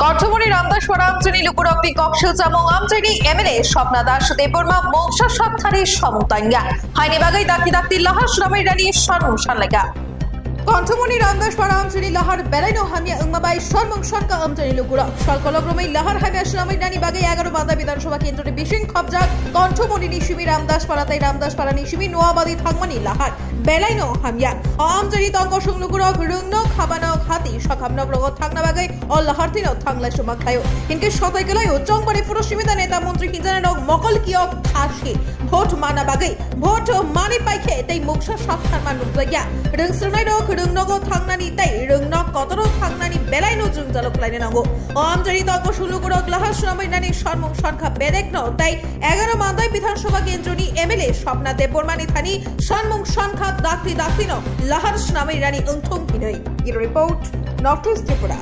কণ্ঠমণি Ramdas আমচানি লুকুরক্তি কক্সিলচামং আমচানি MLA Swapna Das Debbarma মৌসা সত্থারি সমতাঙ্গা হাইনেবাগাই দাকি দাকি লাহার শ্রমের রানী সর্বং সানলেগা কণ্ঠমণি রামদাস আমচানি লাহার বেলাইনো হামিয়া উংমাবাই সর্বং সরকা আমচানি লুকুরক সলকলগ্রমে লাহার হামিয়া শ্রমের রানী বাগাই 11 বাদা বিধানসভা কেন্দ্রে বিশিং খবজাক কণ্ঠমণি নিশিমি রামদাস পাড়াতাই রামদাস পাড়া নিশিমি নোয়াবাদী থাকমানি লাহার বেলাইনো হামিয়া আমচানি তঙ্ক সংলুকুরক রুংনো খাবানো খাতি সখামনক রগত থাকনা বাগাই অল্লাহারতিন থাংলাই সুমাখায় কিন্তু সতাইকেলাই চংবাড়ি পুরসীমিতা নেতা মন্ত্রী হিজানের মকল কিয়ক খাসি ভোট মানা বাগাই ভোট মানি পাইখে তাই মুখসা সাক্ষার মানুষ জায়গা রংস্রনাই রক রংনগ থাংনানি তাই রংনক কতরো থাংনানি বেলাইনো জুংজালক লাইনে নাগো আমচানি তঙ্ক সংলুকুরক লাহার শ্রমইনানি সর্বং সংখ্যা বেদেকন তাই 11 মাদাই বিধানসভা কেন্দ্রনি এমএলএ স্বপ্না দেববর্মানি থানি সর্বং সংখ্যা দাক্তি দাক্তিনো লাহার শ্রমের রানী উংথং হিনই ইর রিপোর্ট নর্থ ইস্ট ত্রিপুরা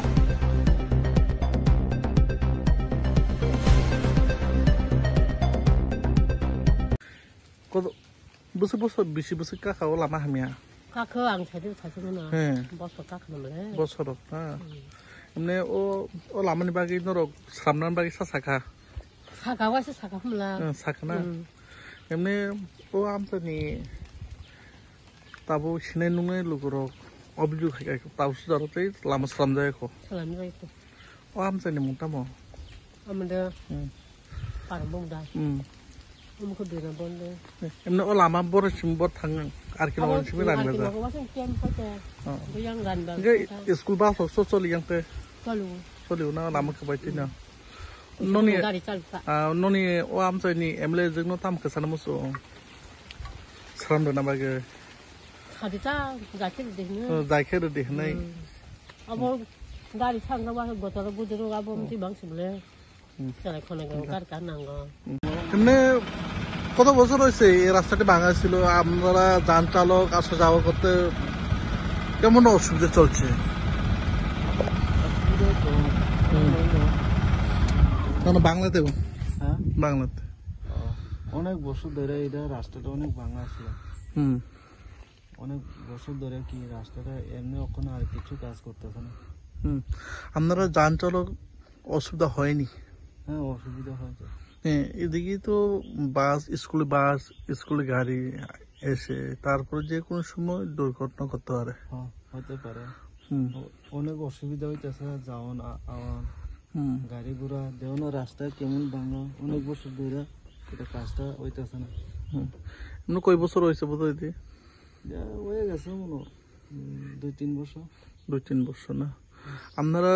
কত বছর বছর বেশি বছর কাকাও লামা হামিয়া কাকো আং সাইডে সাইডে না বছর কাকো মানে বছর হ্যাঁ এমনি ও লামানি বাকি নরক সামনান বাকি সাকা সাকাওয়াসে সাকা हमला সাকা না এমনি ও আমতানি তাবো সিনাই নুনে লুকুরক অভিযোগ খাই তাবো সুদারতেই লামা সালাম যায়কো সালাম যায়কো ও আমতানি মুতামো আমদে পারবংদা umko dina bonde emne o lama bor simbor thang ar kilo simi ran meza yang gan ba ge school ba so so yang te solu na lama ka bai tina noni noni o am sai ni emle jeng no tam ka sana muso sram do na ba ge khadita jaike de nai abo gari sang na ba gotor budero abo mti bang simle চলে কোনে গার কার নাঙ্গ এমনি কত বছর হয়েছে এই রাস্তাটি ভাঙা ছিল আপনারা যান চালক আসা যাওয়া করতে কেমন অসুবিধা চলছে বাংলাতেও বাংলাতে অনেক বছর ধরে এটা রাস্তাটা অনেক ভাঙা ছিল অনেক বছর ধরে কি রাস্তাটা এমনি ওখানে আর কিছু কাজ করতেছে না আপনারা যান চালক অসুবিধা হয়নি হ্যাঁ অসুবিধা হয়েছে এদিকে তো বাস স্কুলে গাড়ি এসে তারপরে যে কোনো সময় দুর্ঘটনা করতে পারে হতে পারে অনেক অসুবিধা হইতেছে যাওয়ান আওয়ান গাড়ি ঘোড়া দেও না রাস্তায় কেমন ভাঙা অনেক বছর ধরে এটা কাজটা হইতেছে না এমনি কয় বছর হয়েছে বোধহয় হয়ে গেছে মনে 2-3 বছর না আপনারা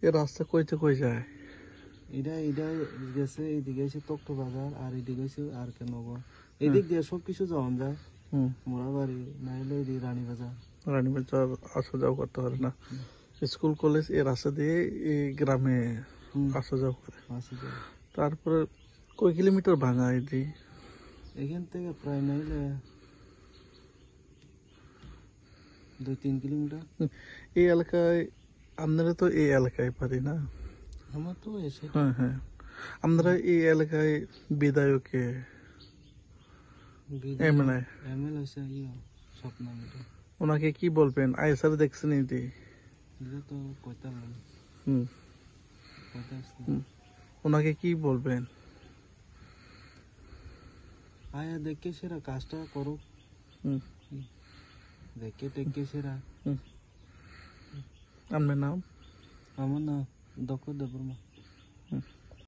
এই রাস্তা কইতে কই যায় এটা গেছে এইদিকে এসে তক্ত বাজার আর এদিকে এসে আর কে নগর এদিক দিয়ে সবকিছু যাওয়া যায় মোড়াবাড়ি নাইলে রানী বাজার আসা যাওয়া করতে পারে না স্কুল কলেজ এর রাস্তা দিয়ে এই গ্রামে আসা যাওয়া করে তারপরে কয় কিলোমিটার ভাঙা এটি এখান থেকে প্রায় নাইলে 2-3 কিলোমিটার এই এলাকায় আপনারা তো এই এলাকায় পারি না আমার তো এসে হ্যাঁ আমরা এই এলাকায় বিধায়কে এমএলএ হইছে স্বপ্না মিটা ওনাকে কি বলবেন আইসার দেখছেন এটি এটা তো কইতাম ওনাকে কি বলবেন আয়া দেখে সেরা কাজটা করো দেখে টেকে সেরা আপনার নাম আমার নাম দক্ষ দেববর্মা